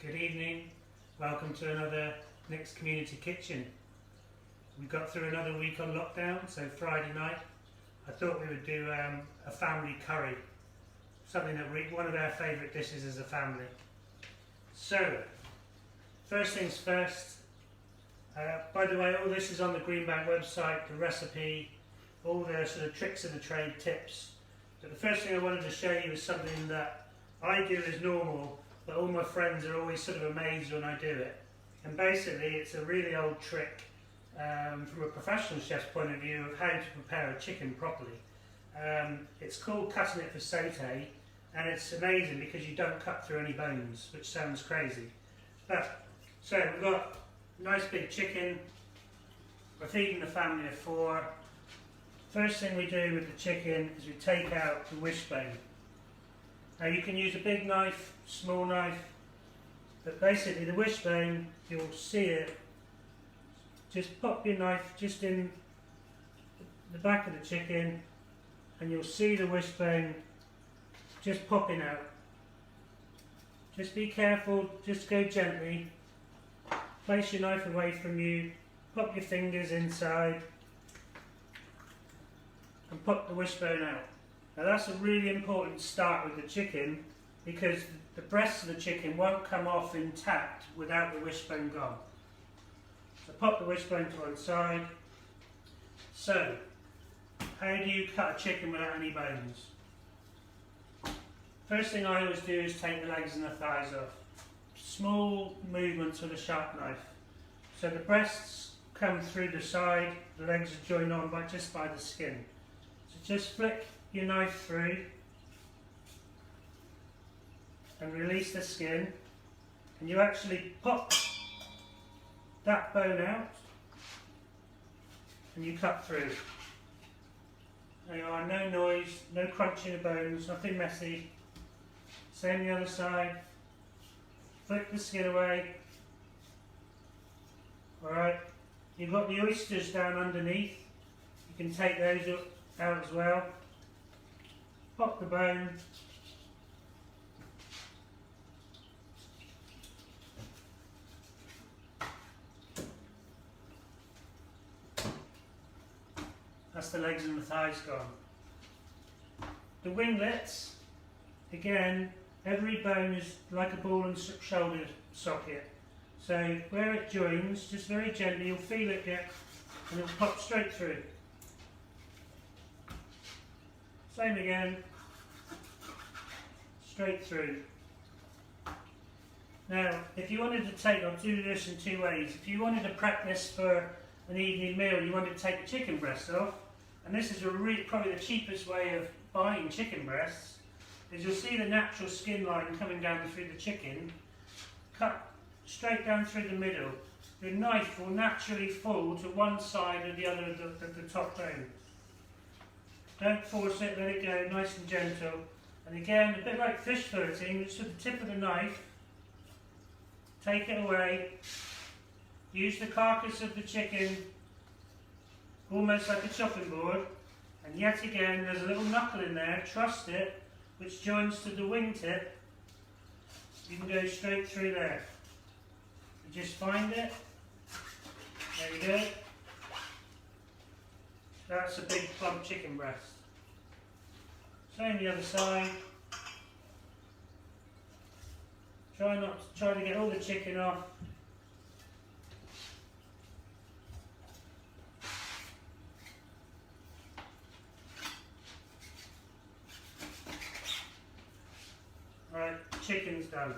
Good evening, welcome to another Nick's Community Kitchen. We got through another week on lockdown, so Friday night I thought we would do a family curry, something that one of our favourite dishes as a family. So, first things first, by the way, all this is on the Greenbank website, the recipe, all the sort of tricks of the trade tips. But the first thing I wanted to show you is something that I do as normal, but all my friends are always sort of amazed when I do it. And basically it's a really old trick from a professional chef's point of view of how to prepare a chicken properly. It's called cutting it for sauté, and it's amazing because you don't cut through any bones, which sounds crazy. But, so we've got a nice big chicken, we're feeding a family of 4. First thing we do with the chicken is we take out the wishbone. Now you can use a big knife, small knife, but basically the wishbone, you'll see it, just pop your knife just in the back of the chicken and you'll see the wishbone just popping out. Just be careful, just go gently, place your knife away from you, pop your fingers inside and pop the wishbone out. Now that's a really important start with the chicken because the breast of the chicken won't come off intact without the wishbone gone. So pop the wishbone to one side. So, how do you cut a chicken without any bones? First thing I always do is take the legs and the thighs off. Small movements with a sharp knife. So the breasts come through the side, the legs are joined on just by the skin. So just flick your knife through and release the skin, and you actually pop that bone out and you cut through. There you are, no noise, no crunching of bones, nothing messy. Same the other side, flick the skin away. Alright, you've got the oysters down underneath, you can take those out as well. Pop the bone, that's the legs and the thighs gone. The winglets, again, every bone is like a ball and shoulder socket. So where it joins, just very gently, you'll feel it get, and it'll pop straight through. Same again, straight through. Now, if you wanted to take, I'll do this in 2 ways. If you wanted to prep this for an evening meal, you wanted to take the chicken breast off, and this is probably the cheapest way of buying chicken breasts, is you'll see the natural skin line coming down through the chicken, cut straight down through the middle. The knife will naturally fall to one side or the other of the top bone. Don't force it, let it go, nice and gentle. And again, a bit like fish filleting, just with the tip of the knife, take it away, use the carcass of the chicken almost like a chopping board, and yet again there's a little knuckle in there, trust it, which joins to the wingtip. You can go straight through there. You just find it, there you go. That's a big plump chicken breast. Same the other side. Try to get all the chicken off. Right, chicken's done.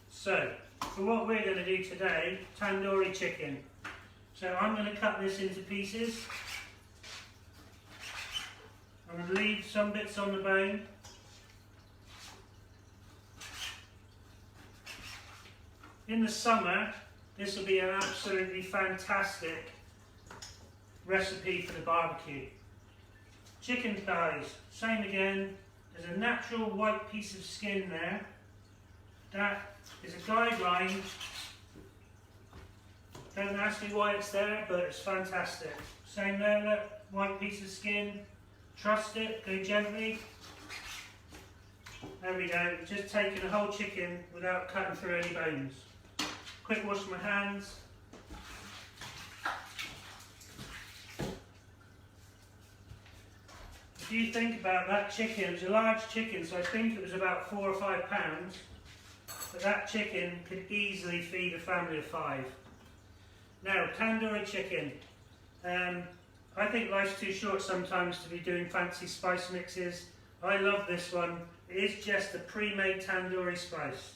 So, for what we're going to do today, tandoori chicken. So I'm going to cut this into pieces. I'm going to leave some bits on the bone. In the summer, this will be an absolutely fantastic recipe for the barbecue. Chicken thighs, same again. There's a natural white piece of skin there. That is a guideline. Don't ask me why it's there, but it's fantastic. Same there, look, white piece of skin. Trust it, go gently. There we go, just taking a whole chicken without cutting through any bones. Quick wash my hands. If you think about that chicken, it was a large chicken, so I think it was about 4 or 5 pounds. But that chicken could easily feed a family of 5. Now, tandoori chicken. I think life's too short sometimes to be doing fancy spice mixes. I love this one. It is just a pre-made tandoori spice.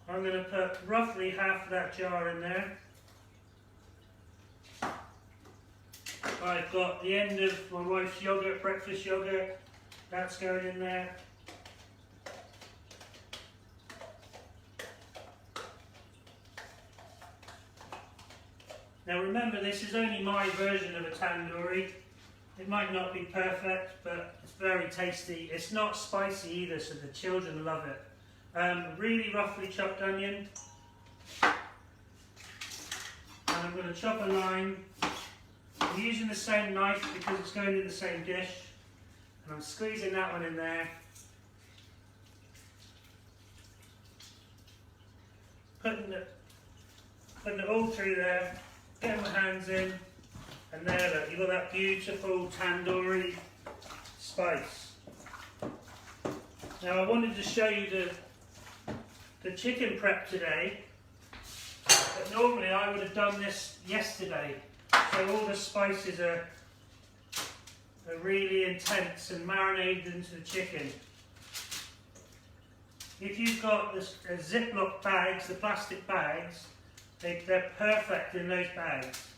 I'm going to put roughly half of that jar in there. I've got the end of my wife's yogurt, breakfast yogurt. That's going in there. Now remember, this is only my version of a tandoori. It might not be perfect, but it's very tasty. It's not spicy either, so the children love it. Really roughly chopped onion. And I'm going to chop a lime. I'm using the same knife because it's going in the same dish. And I'm squeezing that one in there. Putting it all through there. Getting my hands in, and there, look, you've got that beautiful tandoori spice. Now I wanted to show you the chicken prep today, but normally I would have done this yesterday, so all the spices are really intense and marinated into the chicken. If you've got the Ziploc bags, the plastic bags, they're perfect in those bags.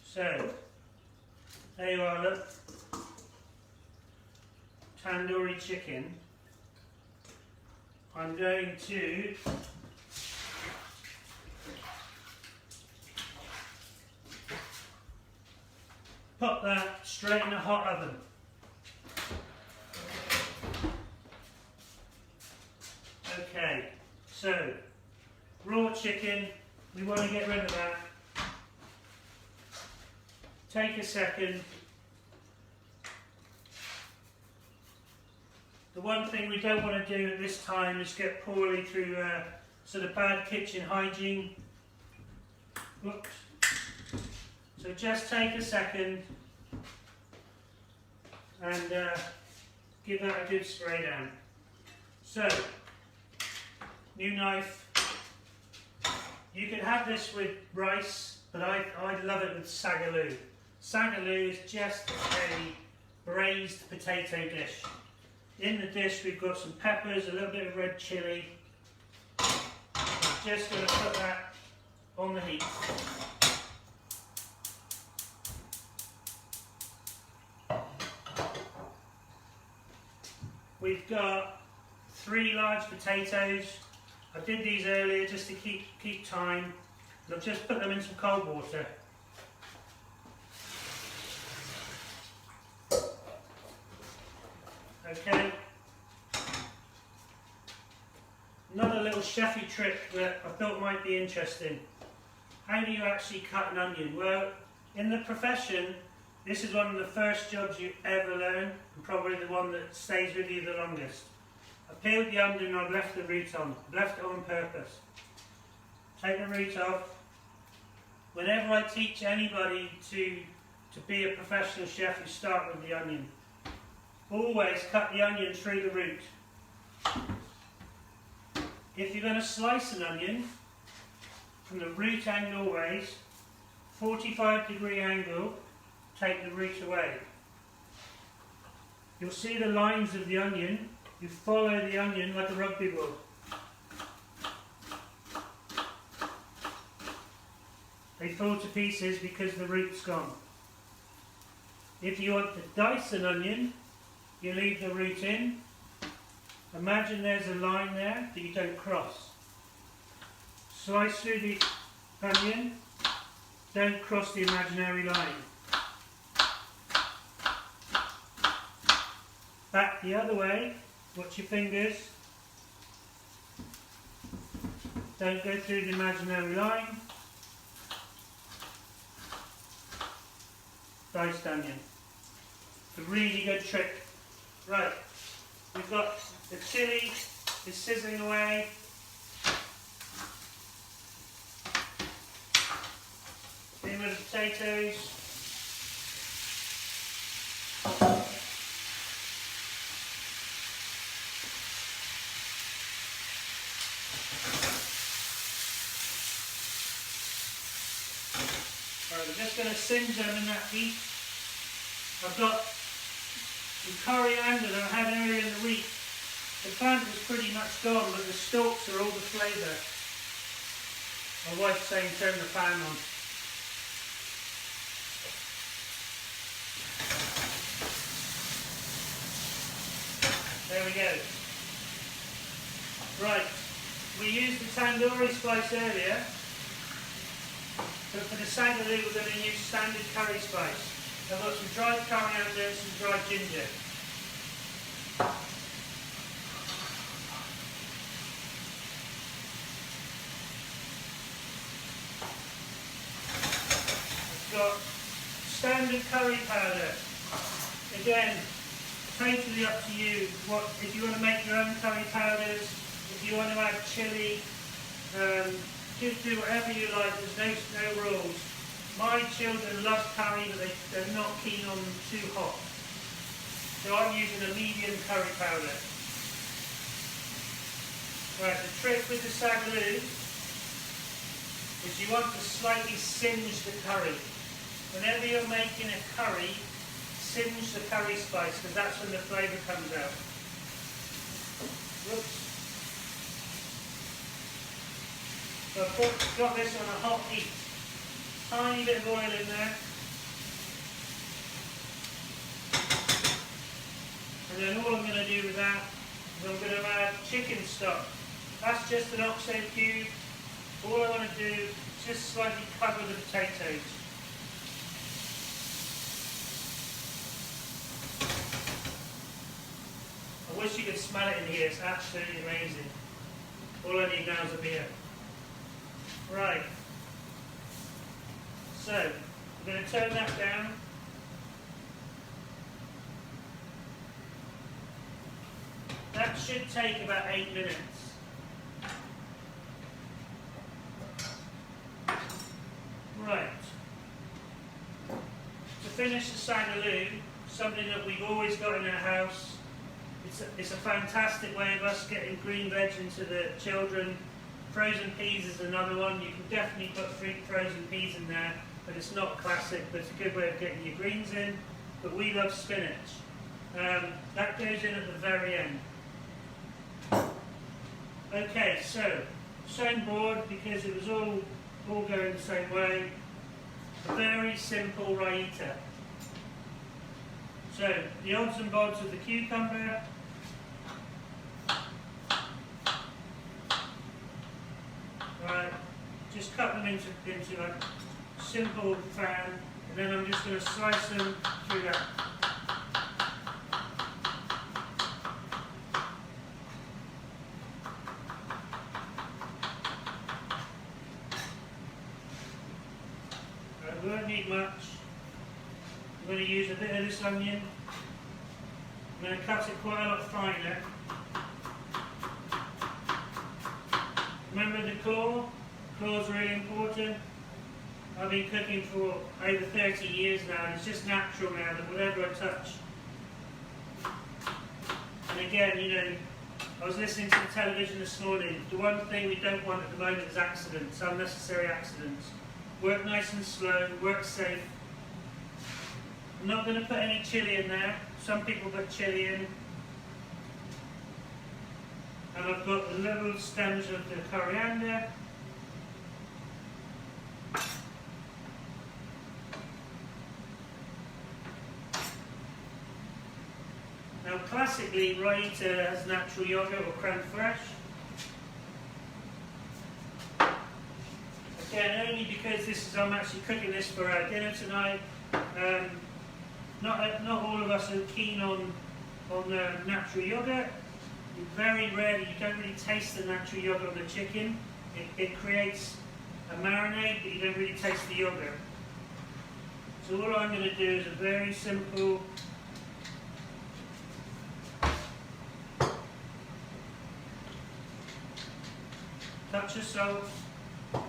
So, there you are, look. Tandoori chicken. I'm going to put that straight in a hot oven. Okay, so raw chicken, we want to get rid of that. Take a second. The one thing we don't want to do at this time is get poorly through sort of bad kitchen hygiene. Whoops. So just take a second and give that a good spray down. So, new knife. You can have this with rice, but I love it with sagaloo. Sagaloo is just a braised potato dish. In the dish we've got some peppers, a little bit of red chilli. I'm just going to put that on the heat. We've got 3 large potatoes. I did these earlier just to keep time. And I've just put them in some cold water. Okay. Another little chefy trick that I thought might be interesting. How do you actually cut an onion? Well, in the profession, this is one of the first jobs you ever learn, and probably the one that stays with you the longest. I peeled the onion and I've left the root on. I've left it on purpose. Take the root off. Whenever I teach anybody to be a professional chef, you start with the onion. Always cut the onion through the root. If you're going to slice an onion, from the root end always, 45-degree angle, take the root away. You'll see the lines of the onion. You follow the onion like a rugby ball. They fall to pieces because the root's gone. If you want to dice an onion, you leave the root in. Imagine there's a line there that you don't cross. Slice through the onion, don't cross the imaginary line. Back the other way, watch your fingers. Don't go through the imaginary line. Diced onion. It's a really good trick Right, we've got the chilli is sizzling away. In with the potatoes. Right, we're just going to singe them in that heat. I've got some coriander that I had earlier in the week. The plant was pretty much gone, but the stalks are all the flavour. My wife's saying turn the pan on. There we go. Right, we used the tandoori spice earlier, but for the sagaloo we're going to use standard curry spice. I've got some dried coriander and some dried ginger. I've got standard curry powder. Again, totally up to you. If you want to make your own curry powders, if you want to add chilli, just do whatever you like. There's no rules. My children love curry, but they're not keen on too hot. So I'm using a medium curry powder. Right, the trick with the sagaloo is you want to slightly singe the curry. Whenever you're making a curry, singe the curry spice, because that's when the flavour comes out. Whoops. So I've got this on a hot heat. Tiny bit of oil in there. And then all I'm going to do with that is I'm going to add chicken stock. That's just an oxo cube. All I want to do is just slightly cover the potatoes. I wish you could smell it in here, it's absolutely amazing. All I need now is a beer. Right. So, I'm going to turn that down. That should take about 8 minutes. Right. To finish the sagaloo, something that we've always got in our house, it's a fantastic way of us getting green veg into the children. Frozen peas is another one. You can definitely put frozen peas in there, but it's not classic, but it's a good way of getting your greens in. But we love spinach. That goes in at the very end. Okay, so same board, because it was all going the same way. A very simple raita. So the odds and bods of the cucumber. Right, just cut them into a simple fan, and then I'm just going to slice them through that. We won't need much. I'm going to use a bit of this onion. I'm going to cut it quite a lot finer. Remember the claw? Claw's really important. I've been cooking for over 30 years now, and it's just natural now that whatever I touch. And again, you know, I was listening to the television this morning. The one thing we don't want at the moment is accidents, unnecessary accidents. Work nice and slow, work safe. I'm not going to put any chilli in there. Some people put chilli in. And I've got the little stems of the coriander. Now classically, raita has natural yogurt or creme fraiche. Again, only because I'm actually cooking this for our dinner tonight. Not all of us are keen on natural yogurt. Very rarely, you don't really taste the natural yogurt on the chicken. It creates a marinade, but you don't really taste the yogurt. So all I'm going to do is a very simple touch of salt. And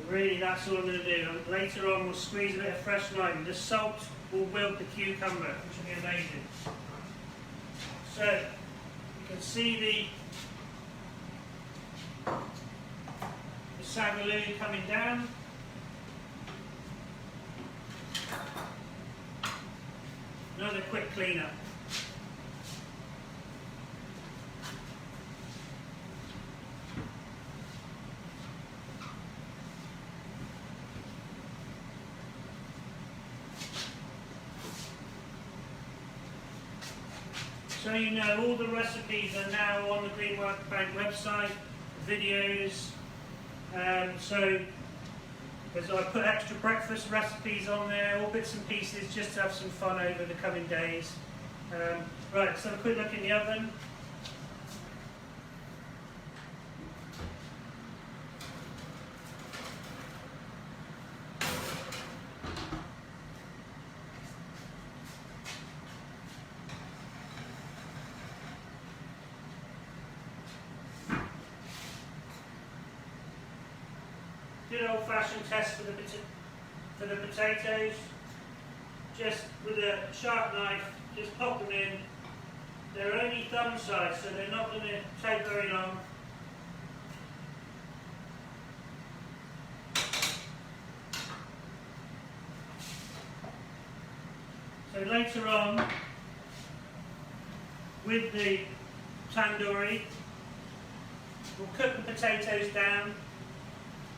really that's all I'm going to do. And later on we'll squeeze a bit of fresh lime. The salt will wilt the cucumber, which will be amazing. So you can see the sagaloo coming down. Another quick clean up. So you know, all the recipes are now on the Greenbank website, videos. So as I put extra breakfast recipes on there, all bits and pieces, just to have some fun over the coming days. Right, let's have a quick look in the oven. Good old-fashioned test for the potatoes. Just with a sharp knife, just pop them in. They're only thumb size, so they're not going to take very long. So later on, with the tandoori, we'll cook the potatoes down.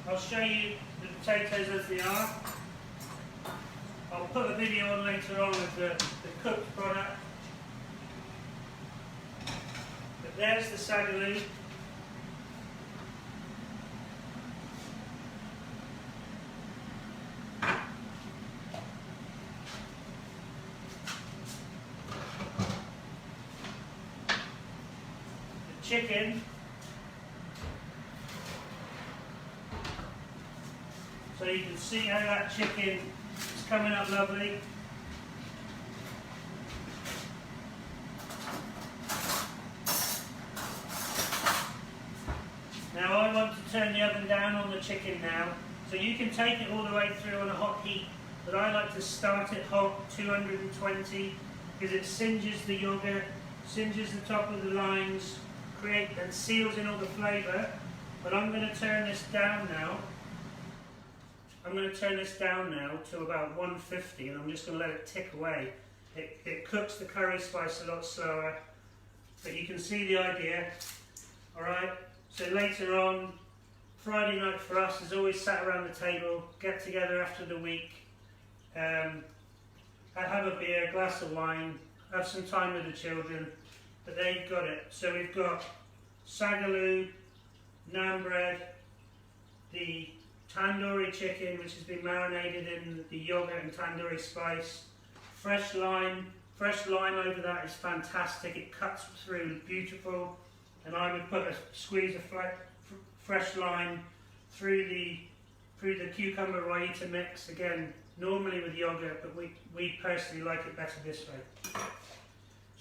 I'll show you the potatoes as they are. I'll put a video on later on of the cooked product. But there's the sagaloo. The chicken. So you can see how that chicken is coming up lovely. Now I want to turn the oven down on the chicken now. So you can take it all the way through on a hot heat, but I like to start it hot, 220, because it singes the yogurt, singes the top of the limes, and seals in all the flavour. But I'm going to turn this down now. I'm going to turn this down now to about 150, and I'm just going to let it tick away. It cooks the curry spice a lot slower, but you can see the idea. Alright, so later on, Friday night for us is always sat around the table, get together after the week, have a beer, a glass of wine, have some time with the children, but they've got it. So we've got sagaloo, naan bread, the tandoori chicken, which has been marinated in the yogurt and tandoori spice. Fresh lime over that is fantastic. It cuts through beautiful, and I would put a squeeze of fresh lime through the cucumber raita mix. Again, normally with yogurt, but we personally like it better this way.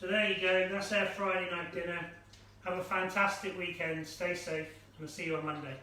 So there you go. That's our Friday night dinner. Have a fantastic weekend. Stay safe, and I'll see you on Monday.